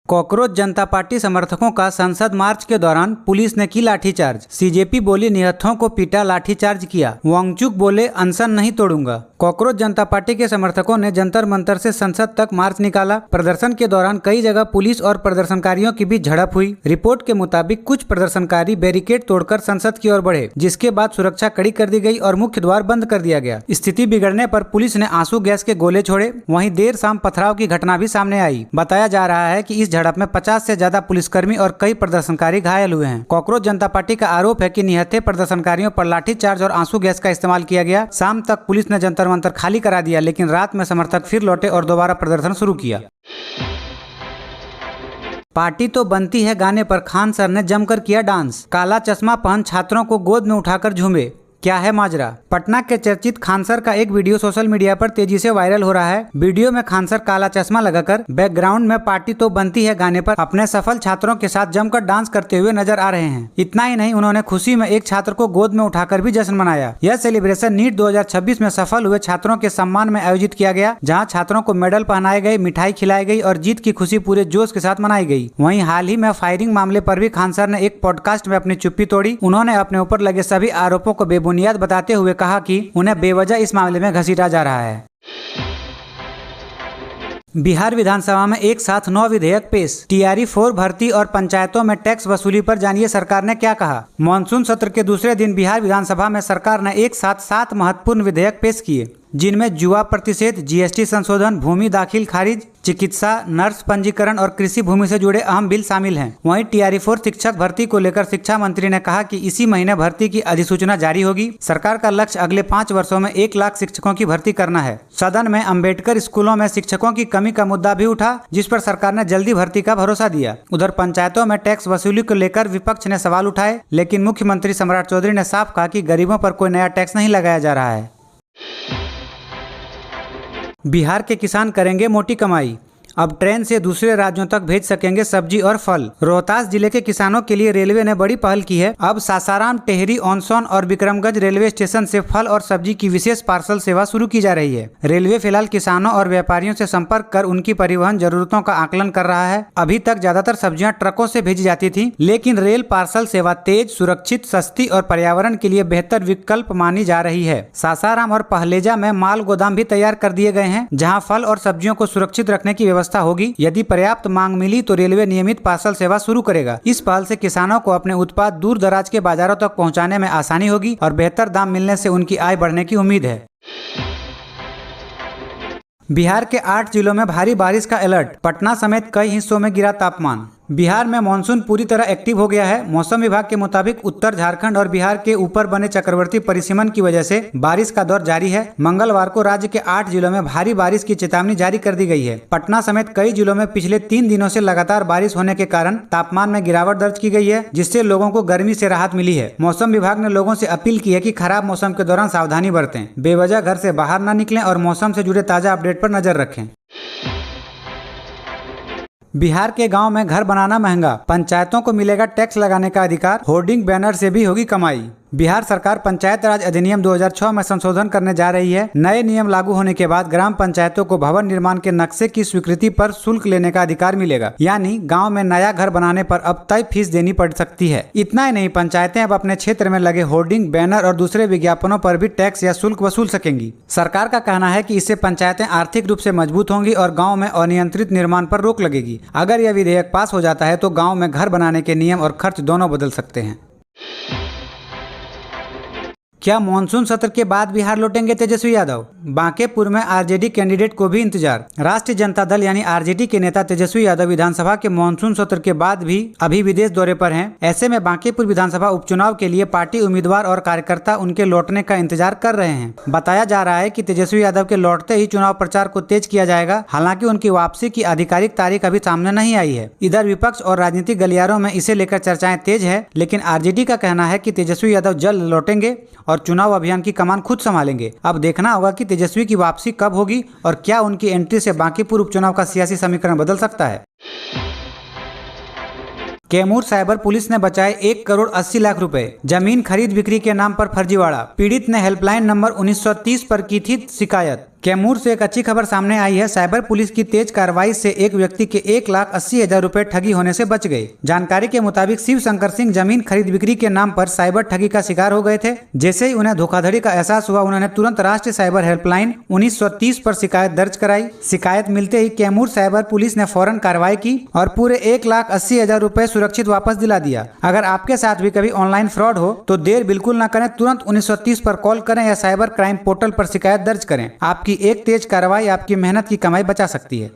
Cockroach जनता party समर्थकों का संसद मार्च के दौरान पुलिस ने की लाठीचार्ज। सीजेपी बोली निहत्थों को पीटा, लाठीचार्ज किया। वांगचुक बोले अनशन नहीं तोड़ूंगा। कॉकरोच जनता पार्टी के समर्थकों ने जंतर मंतर से संसद तक मार्च निकाला। प्रदर्शन के दौरान कई जगह पुलिस और प्रदर्शनकारियों के बीच झड़प हुई। रिपोर्ट के मुताबिक कुछ प्रदर्शनकारी बैरिकेड तोड़कर संसद की ओर बढ़े, जिसके बाद सुरक्षा कड़ी कर दी गई और मुख्य द्वार बंद कर दिया गया। स्थिति बिगड़ने पर पुलिस ने आंसू गैस के गोले छोड़े। वहीं देर शाम पथराव की घटना भी सामने आई। बताया जा रहा है कि इस झड़प में 50 से ज्यादा पुलिसकर्मी और कई प्रदर्शनकारी घायल हुए हैं। कॉकरोच जनता पार्टी का आरोप है कि निहत्थे प्रदर्शनकारियों पर लाठीचार्ज और आंसू गैस का इस्तेमाल किया गया। शाम तक पुलिस ने जंतर मंतर खाली करा दिया, लेकिन रात में समर्थक फिर लौटे और दोबारा प्रदर्शन शुरू किया। पार्टी तो बनती है गाने पर खान सर ने जमकर किया डांस। काला चश्मा पहन छात्रों को गोद में उठाकर झूमे। क्या है माजरा? पटना के चर्चित खान सर का एक वीडियो सोशल मीडिया पर तेजी से वायरल हो रहा है। वीडियो में खान सर काला चश्मा लगाकर बैकग्राउंड में पार्टी तो बनती है गाने पर अपने सफल छात्रों के साथ जमकर डांस करते हुए नजर आ रहे हैं। इतना ही नहीं, उन्होंने खुशी में एक छात्र को गोद में उठाकर भी जश्न मनाया। यह सेलिब्रेशन नीट 2026 में सफल हुए छात्रों के सम्मान में आयोजित किया गया, जहाँ छात्रों को मेडल पहनाए गए, मिठाई खिलाई गई और जीत की खुशी पूरे जोश के साथ मनाई गई। वहीं हाल ही में फायरिंग मामले पर भी खान सर ने एक पॉडकास्ट में अपनी चुप्पी तोड़ी। उन्होंने अपने ऊपर लगे सभी आरोपों को बेबुनियाद बताते हुए कहा कि उन्हें बेवजह इस मामले में घसीटा जा रहा है। बिहार विधानसभा में एक साथ 9 विधेयक पेश। टीआरई 4 भर्ती और पंचायतों में टैक्स वसूली पर जानिए सरकार ने क्या कहा। मॉनसून सत्र के दूसरे दिन बिहार विधानसभा में सरकार ने एक साथ 7 महत्वपूर्ण विधेयक पेश किए, जिनमें जुआ प्रतिषेध, जीएसटी संशोधन, भूमि दाखिल खारिज, चिकित्सा, नर्स पंजीकरण और कृषि भूमि से जुड़े अहम बिल शामिल हैं। वहीं टीआरई 4 शिक्षक भर्ती को लेकर शिक्षा मंत्री ने कहा कि इसी महीने भर्ती की अधिसूचना जारी होगी। सरकार का लक्ष्य अगले 5 वर्षों में 1 लाख शिक्षकों की भर्ती करना है। सदन में अंबेडकर स्कूलों में शिक्षकों की कमी का मुद्दा भी उठा, जिस पर सरकार ने जल्दी भर्ती का भरोसा दिया। उधर पंचायतों में टैक्स वसूली को लेकर विपक्ष ने सवाल उठाए, लेकिन मुख्यमंत्री सम्राट चौधरी ने साफ कहा कि गरीबों पर कोई नया टैक्स नहीं लगाया जा रहा है। बिहार के किसान करेंगे मोटी कमाई। अब ट्रेन से दूसरे राज्यों तक भेज सकेंगे सब्जी और फल। रोहतास जिले के किसानों के लिए रेलवे ने बड़ी पहल की है। अब सासाराम, टेहरी, ऑनसोन और विक्रमगंज रेलवे स्टेशन से फल और सब्जी की विशेष पार्सल सेवा शुरू की जा रही है। रेलवे फिलहाल किसानों और व्यापारियों से संपर्क कर उनकी परिवहन जरूरतों का आकलन कर रहा है। अभी तक ज्यादातर सब्जियां ट्रकों से भेजी जाती थी, लेकिन रेल पार्सल सेवा तेज, सुरक्षित, सस्ती और पर्यावरण के लिए बेहतर विकल्प मानी जा रही है। सासाराम और पहलेजा में माल गोदाम भी तैयार कर दिए गए हैं, जहाँ फल और सब्जियों को सुरक्षित रखने की व्यवस्था होगी। यदि पर्याप्त मांग मिली तो रेलवे नियमित पार्सल सेवा शुरू करेगा। इस पहल से किसानों को अपने उत्पाद दूर दराज के बाजारों तक पहुंचाने में आसानी होगी और बेहतर दाम मिलने से उनकी आय बढ़ने की उम्मीद है। बिहार के 8 जिलों में भारी बारिश का अलर्ट। पटना समेत कई हिस्सों में गिरा तापमान। बिहार में मानसून पूरी तरह एक्टिव हो गया है। मौसम विभाग के मुताबिक उत्तर झारखंड और बिहार के ऊपर बने चक्रवर्ती परिसीमन की वजह से बारिश का दौर जारी है। मंगलवार को राज्य के 8 जिलों में भारी बारिश की चेतावनी जारी कर दी गई है। पटना समेत कई जिलों में पिछले 3 दिनों से लगातार बारिश होने के कारण तापमान में गिरावट दर्ज की गई है, जिससे लोगों को गर्मी से राहत मिली है। मौसम विभाग ने लोगों से अपील की है कि खराब मौसम के दौरान सावधानी बरतें, बेवजह घर से बाहर न निकलें और मौसम से जुड़े ताजा अपडेट पर नजर रखें। बिहार के गांव में घर बनाना महंगा, पंचायतों को मिलेगा टैक्स लगाने का अधिकार, होर्डिंग बैनर से भी होगी कमाई। बिहार सरकार पंचायत राज अधिनियम 2006 में संशोधन करने जा रही है। नए नियम लागू होने के बाद ग्राम पंचायतों को भवन निर्माण के नक्शे की स्वीकृति पर शुल्क लेने का अधिकार मिलेगा, यानी गांव में नया घर बनाने पर अब तय फीस देनी पड़ सकती है। इतना ही नहीं, पंचायतें अब अपने क्षेत्र में लगे होर्डिंग, बैनर और दूसरे विज्ञापनों पर भी टैक्स या शुल्क वसूल सकेंगी। सरकार का कहना है कि इससे पंचायतें आर्थिक रूप से मजबूत होंगी और गाँव में अनियंत्रित निर्माण पर रोक लगेगी। अगर यह विधेयक पास हो जाता है तो गाँव में घर बनाने के नियम और खर्च दोनों बदल सकते हैं। क्या मानसून सत्र के बाद बिहार लौटेंगे तेजस्वी यादव? बांकेपुर में आरजेडी कैंडिडेट को भी इंतजार। राष्ट्रीय जनता दल यानी आरजेडी के नेता तेजस्वी यादव विधानसभा के मानसून सत्र के बाद भी अभी विदेश दौरे पर हैं। ऐसे में बांकेपुर विधानसभा उपचुनाव के लिए पार्टी उम्मीदवार और कार्यकर्ता उनके लौटने का इंतजार कर रहे हैं। बताया जा रहा है कि तेजस्वी यादव के लौटते ही चुनाव प्रचार को तेज किया जाएगा। हालांकि उनकी वापसी की आधिकारिक तारीख अभी सामने नहीं आई है। इधर विपक्ष और राजनीतिक गलियारों में इसे लेकर चर्चाएं तेज है, लेकिन आरजेडी का कहना है कि तेजस्वी यादव जल्द लौटेंगे और चुनाव अभियान की कमान खुद संभालेंगे। अब देखना होगा कि तेजस्वी की वापसी कब होगी और क्या उनकी एंट्री से बांकीपुर उपचुनाव का सियासी समीकरण बदल सकता है। कैमूर साइबर पुलिस ने बचाए 1 करोड़ 80 लाख रुपए। जमीन खरीद बिक्री के नाम पर फर्जीवाड़ा। पीड़ित ने हेल्पलाइन नंबर 1930 पर की थी शिकायत। कैमूर से एक अच्छी खबर सामने आई है। साइबर पुलिस की तेज कार्रवाई से एक व्यक्ति के 1,80,000 रुपए ठगी होने से बच गए। जानकारी के मुताबिक शिव शंकर सिंह जमीन खरीद बिक्री के नाम पर साइबर ठगी का शिकार हो गए थे। जैसे ही उन्हें धोखाधड़ी का एहसास हुआ, उन्होंने तुरंत राष्ट्रीय साइबर हेल्पलाइन 1930 पर शिकायत दर्ज कराई। शिकायत मिलते ही कैमूर साइबर पुलिस ने फौरन कार्रवाई की और पूरे 1,80,000 रुपए सुरक्षित वापस दिला दिया। अगर आपके साथ भी कभी ऑनलाइन फ्रॉड हो तो देर बिल्कुल न करें, तुरंत 1930 पर कॉल करें या साइबर क्राइम पोर्टल पर शिकायत दर्ज करें। आपकी एक तेज कार्रवाई आपकी मेहनत की कमाई बचा सकती है।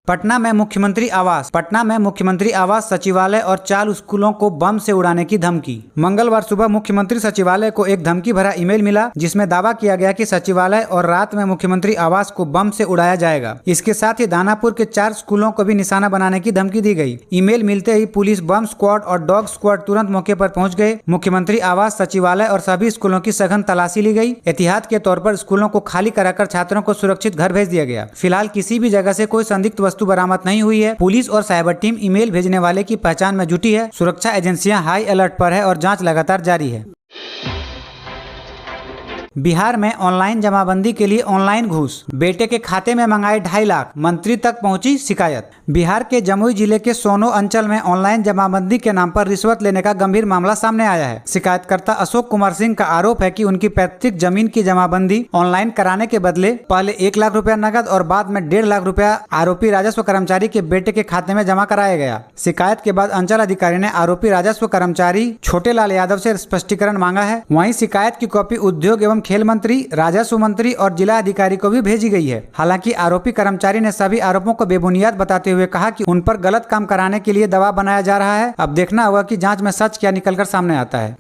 पटना में मुख्यमंत्री आवास सचिवालय और 4 स्कूलों को बम से उड़ाने की धमकी। मंगलवार सुबह मुख्यमंत्री सचिवालय को एक धमकी भरा ईमेल मिला, जिसमें दावा किया गया कि सचिवालय और रात में मुख्यमंत्री आवास को बम से उड़ाया जाएगा। इसके साथ ही दानापुर के 4 स्कूलों को भी निशाना बनाने की धमकी दी गई। ईमेल मिलते ही पुलिस, बम स्क्वाड और डॉग स्क्वाड तुरंत मौके पर पहुंच गए। मुख्यमंत्री आवास, सचिवालय और सभी स्कूलों की सघन तलाशी ली गई। एहतियात के तौर पर स्कूलों को खाली कराकर छात्रों को सुरक्षित घर भेज दिया गया। फिलहाल किसी भी जगह से कोई संदिग्ध वस्तु बरामद नहीं हुई है। पुलिस और साइबर टीम ईमेल भेजने वाले की पहचान में जुटी है। सुरक्षा एजेंसियां हाई अलर्ट पर है और जांच लगातार जारी है। बिहार में ऑनलाइन जमाबंदी के लिए ऑनलाइन घूस, बेटे के खाते में मंगाए 2.5 लाख, मंत्री तक पहुंची शिकायत। बिहार के जमुई जिले के सोनो अंचल में ऑनलाइन जमाबंदी के नाम पर रिश्वत लेने का गंभीर मामला सामने आया है। शिकायतकर्ता अशोक कुमार सिंह का आरोप है कि उनकी पैतृक जमीन की जमाबंदी ऑनलाइन कराने के बदले पहले 1 लाख रुपया नकद और बाद में 1.5 लाख रुपया आरोपी राजस्व कर्मचारी के बेटे के खाते में जमा कराया गया। शिकायत के बाद अंचल अधिकारी ने आरोपी राजस्व कर्मचारी छोटे लाल यादव से स्पष्टीकरण मांगा है। वहीं शिकायत की कॉपी उद्योग एवं खेल मंत्री, राजस्व मंत्री और जिला अधिकारी को भी भेजी गई है। हालांकि आरोपी कर्मचारी ने सभी आरोपों को बेबुनियाद बताते हुए कहा कि उन पर गलत काम कराने के लिए दबाव बनाया जा रहा है। अब देखना होगा कि जांच में सच क्या निकलकर सामने आता है।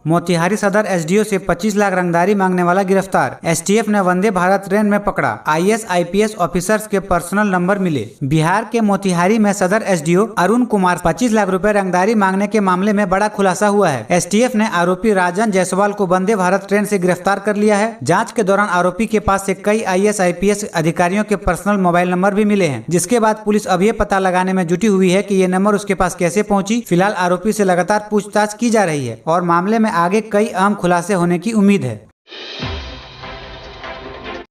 मोतिहारी सदर एसडीओ से 25 लाख रंगदारी मांगने वाला गिरफ्तार। एसटीएफ ने वंदे भारत ट्रेन में पकड़ा। आईएएस आईपीएस ऑफिसर्स के पर्सनल नंबर मिले। बिहार के मोतिहारी में सदर एसडीओ अरुण कुमार 25 लाख रुपए रंगदारी मांगने के मामले में बड़ा खुलासा हुआ है। एसटीएफ ने आरोपी राजन जायसवाल को वंदे भारत ट्रेन से गिरफ्तार कर लिया है। जाँच के दौरान आरोपी के पास से कई आईएएस आईपीएस अधिकारियों के पर्सनल मोबाइल नंबर भी मिले हैं, जिसके बाद पुलिस अब ये पता लगाने में जुटी हुई है कि ये नंबर उसके पास कैसे पहुंची। फिलहाल आरोपी से लगातार पूछताछ की जा रही है और मामले में आगे कई अहम खुलासे होने की उम्मीद है।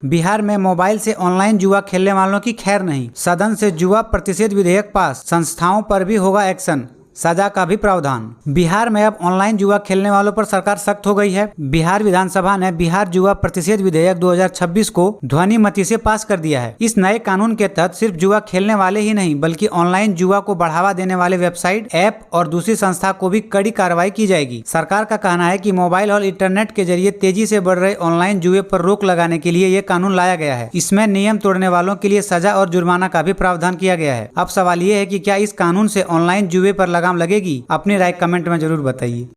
बिहार में मोबाइल से ऑनलाइन जुआ खेलने वालों की खैर नहीं। सदन से जुआ प्रतिषेध विधेयक पास, संस्थाओं पर भी होगा एक्शन, सजा का भी प्रावधान। बिहार में अब ऑनलाइन जुआ खेलने वालों पर सरकार सख्त हो गई है। बिहार विधानसभा ने बिहार जुआ प्रतिषेध विधेयक 2026 को ध्वनिमति से पास कर दिया है। इस नए कानून के तहत सिर्फ जुआ खेलने वाले ही नहीं, बल्कि ऑनलाइन जुआ को बढ़ावा देने वाले वेबसाइट, ऐप और दूसरी संस्था को भी कड़ी कार्रवाई की जाएगी। सरकार का कहना है कि मोबाइल और इंटरनेट के जरिए तेजी से बढ़ रहे ऑनलाइन जुए पर रोक लगाने के लिए ये कानून लाया गया है। इसमें नियम तोड़ने वालों के लिए सजा और जुर्माना का भी प्रावधान किया गया है। अब सवाल ये है कि क्या इस कानून से ऑनलाइन जुए पर लगाम लगेगी? अपनी राय कमेंट में जरूर बताइए।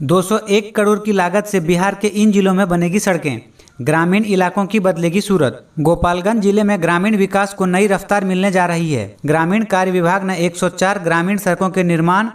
201 करोड़ की लागत से बिहार के इन जिलों में बनेगी सड़कें, ग्रामीण इलाकों की बदलेगी सूरत। गोपालगंज जिले में ग्रामीण विकास को नई रफ्तार मिलने जा रही है। ग्रामीण कार्य विभाग ने 104 ग्रामीण सड़कों के निर्माण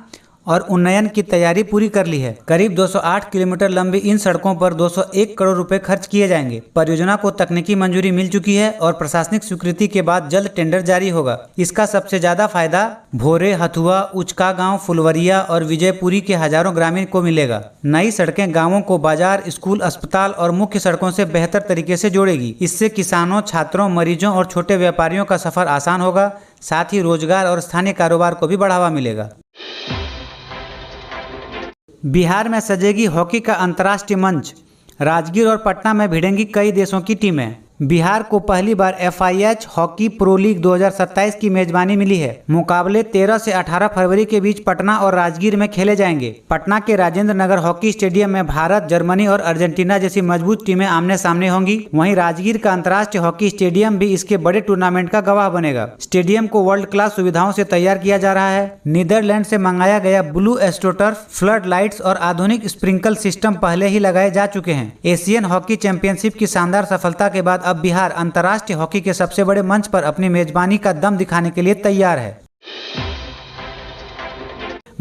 और उन्नयन की तैयारी पूरी कर ली है। करीब 208 किलोमीटर लंबी इन सड़कों पर 201 करोड़ रुपए खर्च किए जाएंगे। परियोजना को तकनीकी मंजूरी मिल चुकी है और प्रशासनिक स्वीकृति के बाद जल्द टेंडर जारी होगा। इसका सबसे ज्यादा फायदा भोरे, हथुआ, उचका गांव, फुलवरिया और विजयपुरी के हजारों ग्रामीण को मिलेगा। नई सड़कें गाँवों को बाजार, स्कूल, अस्पताल और मुख्य सड़कों से बेहतर तरीके से जोड़ेगी। इससे किसानों, छात्रों, मरीजों और छोटे व्यापारियों का सफर आसान होगा। साथ ही रोजगार और स्थानीय कारोबार को भी बढ़ावा मिलेगा। बिहार में सजेगी हॉकी का अंतर्राष्ट्रीय मंच। राजगीर और पटना में भिड़ेंगी कई देशों की टीमें। बिहार को पहली बार FIH हॉकी प्रो लीग 2027 की मेजबानी मिली है। मुकाबले 13 से 18 फरवरी के बीच पटना और राजगीर में खेले जाएंगे। पटना के राजेंद्र नगर हॉकी स्टेडियम में भारत, जर्मनी और अर्जेंटीना जैसी मजबूत टीमें आमने सामने होंगी। वहीं राजगीर का अंतर्राष्ट्रीय हॉकी स्टेडियम भी इसके बड़े टूर्नामेंट का गवाह बनेगा। स्टेडियम को वर्ल्ड क्लास सुविधाओं से तैयार किया जा रहा है। नीदरलैंड से मंगाया गया ब्लू एस्ट्रोटर्फ, फ्लड लाइट्स और आधुनिक स्प्रिंकल सिस्टम पहले ही लगाए जा चुके हैं। एशियन हॉकी चैंपियनशिप की शानदार सफलता के बाद अब बिहार अंतर्राष्ट्रीय हॉकी के सबसे बड़े मंच पर अपनी मेजबानी का दम दिखाने के लिए तैयार है।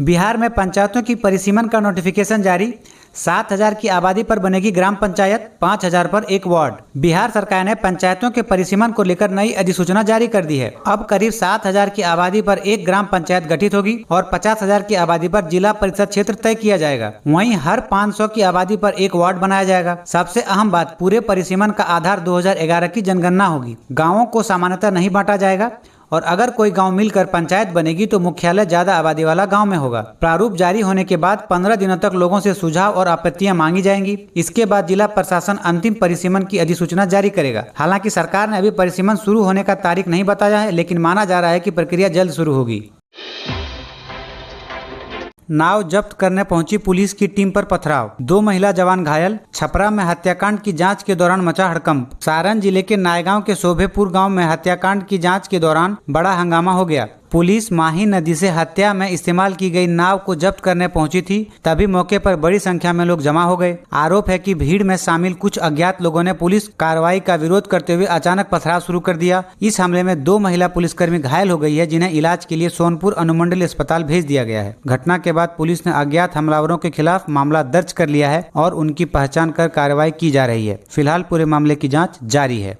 बिहार में पंचायतों की परिसीमन का नोटिफिकेशन जारी। 7,000 की आबादी पर बनेगी ग्राम पंचायत, 5,000 पर एक वार्ड। बिहार सरकार ने पंचायतों के परिसीमन को लेकर नई अधिसूचना जारी कर दी है। अब करीब 7,000 की आबादी पर एक ग्राम पंचायत गठित होगी और 50,000 की आबादी पर जिला परिषद क्षेत्र तय किया जाएगा। वहीं हर 500 की आबादी पर एक वार्ड बनाया जाएगा। सबसे अहम बात, पूरे परिसीमन का आधार 2011 की जनगणना होगी। गाँवों को सामान्यतः नहीं बांटा जाएगा और अगर कोई गांव मिलकर पंचायत बनेगी तो मुख्यालय ज्यादा आबादी वाला गांव में होगा। प्रारूप जारी होने के बाद 15 दिनों तक लोगों से सुझाव और आपत्तियां मांगी जाएंगी। इसके बाद जिला प्रशासन अंतिम परिसीमन की अधिसूचना जारी करेगा। हालांकि सरकार ने अभी परिसीमन शुरू होने का तारीख नहीं बताया है, लेकिन माना जा रहा है कि प्रक्रिया जल्द शुरू होगी। नाव जब्त करने पहुंची पुलिस की टीम पर पथराव, 2 महिला जवान घायल। छपरा में हत्याकांड की जांच के दौरान मचा हड़कंप। सारण जिले के नायगांव के शोभेपुर गांव में हत्याकांड की जांच के दौरान बड़ा हंगामा हो गया। पुलिस माही नदी से हत्या में इस्तेमाल की गई नाव को जब्त करने पहुंची थी, तभी मौके पर बड़ी संख्या में लोग जमा हो गए। आरोप है कि भीड़ में शामिल कुछ अज्ञात लोगों ने पुलिस कार्रवाई का विरोध करते हुए अचानक पथराव शुरू कर दिया। इस हमले में 2 महिला पुलिसकर्मी घायल हो गई है, जिन्हें इलाज के लिए सोनपुर अनुमंडल अस्पताल भेज दिया गया है। घटना के बाद पुलिस ने अज्ञात हमलावरों के खिलाफ मामला दर्ज कर लिया है और उनकी पहचान कर कार्रवाई की जा रही है। फिलहाल पूरे मामले की जाँच जारी है।